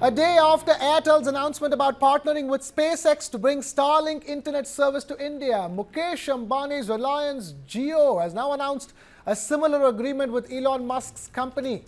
A day after Airtel's announcement about partnering with SpaceX to bring Starlink internet service to India, Mukesh Ambani's Reliance Jio has now announced a similar agreement with Elon Musk's company.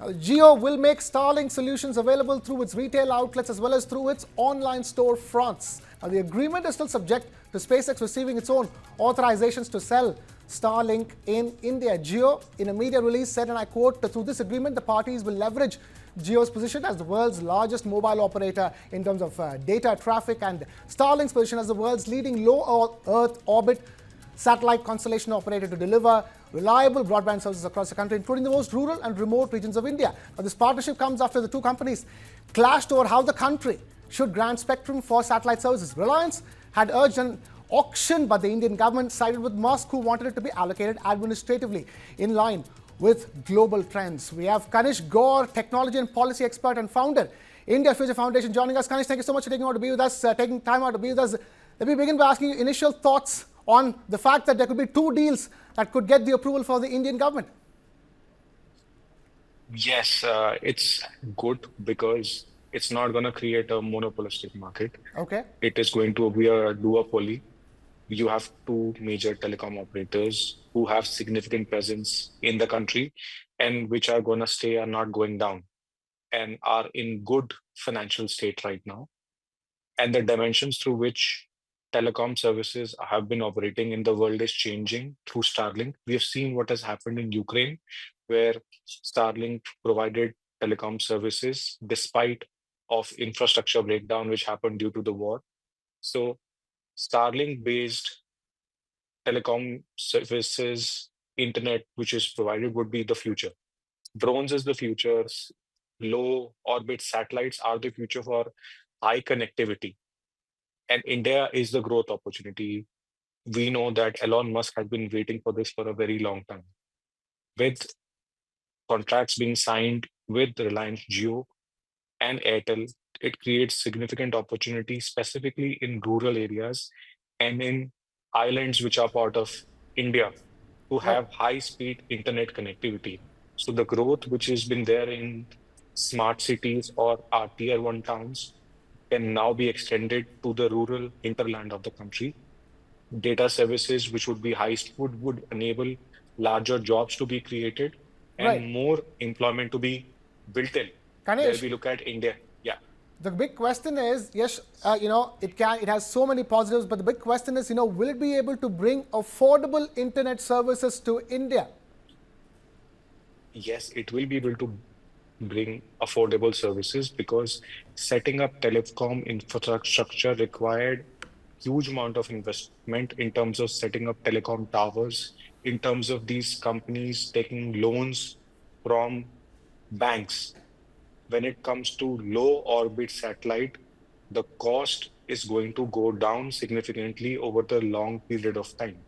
Jio will make Starlink solutions available through its retail outlets as well as through its online store fronts. Now, the agreement is still subject to SpaceX receiving its own authorizations to sell Starlink in India. Jio, in a media release, said, and I quote, "Through this agreement, the parties will leverage Jio's position as the world's largest mobile operator in terms of data traffic and Starlink's position as the world's leading low Earth orbit satellite constellation operator to deliver reliable broadband services across the country, including the most rural and remote regions of India." Now, this partnership comes after the two companies clashed over how the country should grant spectrum for satellite services. Reliance had urged an auction, but the Indian government sided with Musk, who wanted it to be allocated administratively in line with global trends. We have Kanish Gaur, technology and policy expert and founder, India Future Foundation, joining us. Kanish, thank you so much for taking time out to be with us. Let me begin by asking you initial thoughts on the fact that there could be two deals that could get the approval for the Indian government. Yes, it's good because it's not going to create a monopolistic market. Okay. It is going to be a duopoly. You have two major telecom operators who have significant presence in the country and which are going to stay and not going down and are in good financial state right now. And the dimensions through which telecom services have been operating in the world is changing through Starlink. We have seen what has happened in Ukraine, where Starlink provided telecom services despite of infrastructure breakdown which happened due to the war. So Starlink-based telecom services, internet, which is provided, would be the future. Drones is the future. Low orbit satellites are the future for high connectivity. And India is the growth opportunity. We know that Elon Musk has been waiting for this for a very long time. With contracts being signed with Reliance Jio and Airtel, it creates significant opportunity, specifically in rural areas and in islands which are part of India, to Right. have high-speed internet connectivity. So the growth which has been there in smart cities or our tier one towns can now be extended to the rural hinterland of the country. Data services, which would be high, would enable larger jobs to be created and Right. more employment to be built in. Where Kanish, we look at India, yeah. the big question is, yes, it has so many positives, but the big question is, will it be able to bring affordable internet services to India? Yes, it will be able to bring affordable services because setting up telecom infrastructure required huge amount of investment in terms of setting up telecom towers, in terms of these companies taking loans from banks. When it comes to low orbit satellite, the cost is going to go down significantly over the long period of time.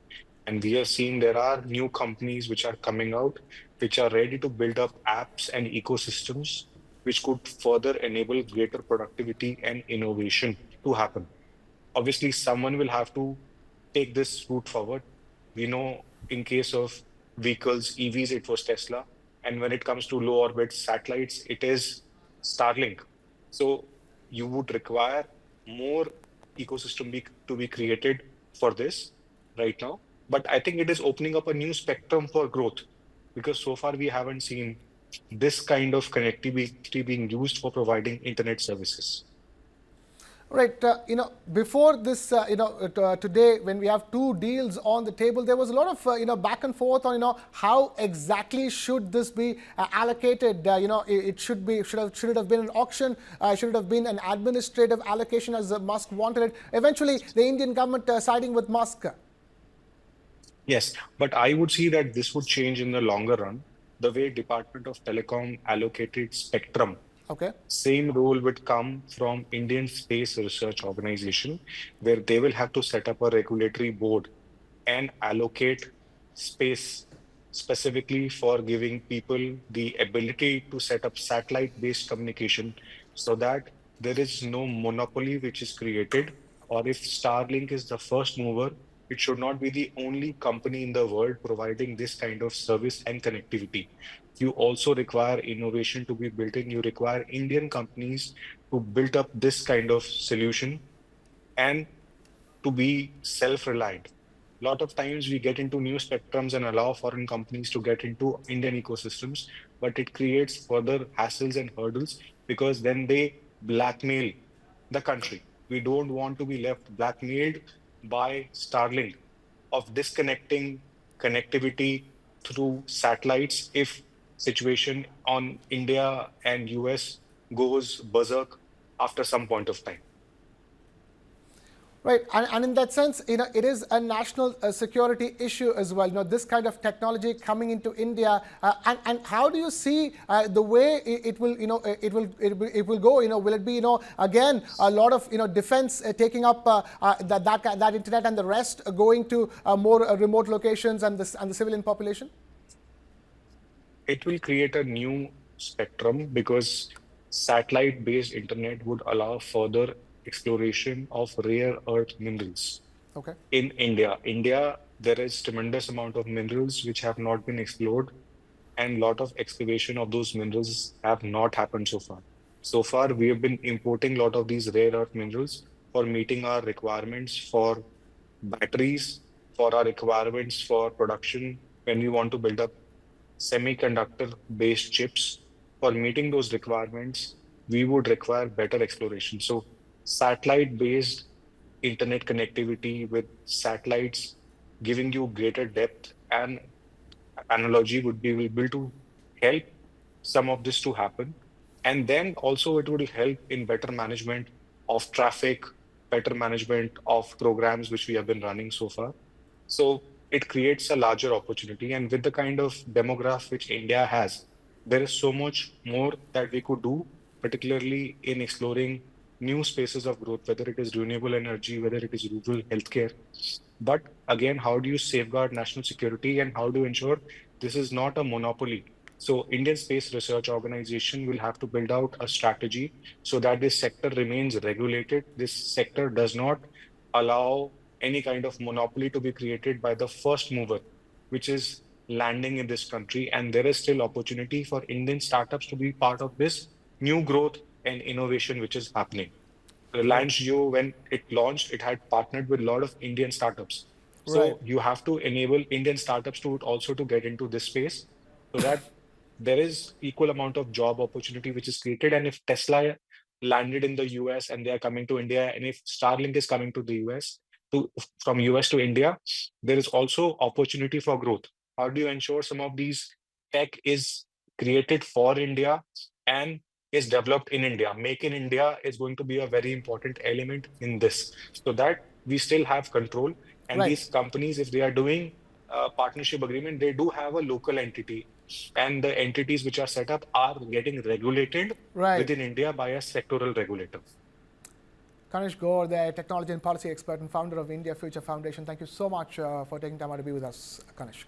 And we are seeing there are new companies which are coming out, which are ready to build up apps and ecosystems, which could further enable greater productivity and innovation to happen. Obviously, someone will have to take this route forward. We know in case of vehicles, EVs, it was Tesla. And when it comes to low orbit satellites, it is Starlink. So you would require more ecosystem to be created for this right now. But I think it is opening up a new spectrum for growth because so far we haven't seen this kind of connectivity being used for providing internet services. Right. Before this, today, when we have two deals on the table, there was a lot of, back and forth on, how exactly should this be allocated. It should it have been an auction? Should it have been an administrative allocation as Musk wanted it? Eventually, the Indian government siding with Musk. Yes, but I would see that this would change in the longer run. The way Department of Telecom allocated spectrum, Okay. same role would come from Indian Space Research Organization, where they will have to set up a regulatory board and allocate space specifically for giving people the ability to set up satellite-based communication so that there is no monopoly which is created. Or if Starlink is the first mover, it should not be the only company in the world providing this kind of service and connectivity. you also require innovation to be built in. You require Indian companies to build up this kind of solution and to be self-reliant. A lot of times we get into new spectrums and allow foreign companies to get into Indian ecosystems, but it creates further hassles and hurdles because then they blackmail the country. We don't want to be left blackmailed by Starlink of disconnecting connectivity through satellites if situation on India and US goes berserk after some point of time. Right, and in that sense, it is a national security issue as well. This kind of technology coming into India, and how do you see the way it will, it will go? Will it be, again, a lot of, defense taking up that internet, and the rest going to more remote locations and the civilian population? It will create a new spectrum because satellite-based internet would allow further exploration of rare earth minerals Okay. in India. India, there is tremendous amount of minerals which have not been explored, and lot of excavation of those minerals have not happened so far. So far, we have been importing a lot of these rare earth minerals for meeting our requirements for batteries, for our requirements for production when we want to build up semiconductor-based chips. For meeting those requirements, we would require better exploration. So satellite-based internet connectivity with satellites giving you greater depth and analogy would be able to help some of this to happen. And then also it would help in better management of traffic, better management of programs which we have been running so far. So it creates a larger opportunity. And with the kind of demograph which India has, there is so much more that we could do, particularly in exploring new spaces of growth, whether it is renewable energy, whether it is rural healthcare. But again, how do you safeguard national security and how do you ensure this is not a monopoly? So Indian Space Research Organization will have to build out a strategy so that this sector remains regulated. This sector does not allow any kind of monopoly to be created by the first mover, which is landing in this country. And there is still opportunity for Indian startups to be part of this new growth and innovation which is happening. Great. Reliance Jio, when it launched, it had partnered with a lot of Indian startups. Right. So you have to enable Indian startups to also to get into this space so that there is equal amount of job opportunity which is created. And if Tesla landed in the US and they are coming to India, and if Starlink is coming to the US to from US to India, there is also opportunity for growth. How do you ensure some of these tech is created for India and is developed in India? Make in India is going to be a very important element in this, so that we still have control. And Right. these companies, if they are doing a partnership agreement, they do have a local entity, and the entities which are set up are getting regulated Right. within India by a sectoral regulator. Kanish Gaur, the technology and policy expert and founder of India Future Foundation. Thank you so much for taking time out to be with us, Kanish.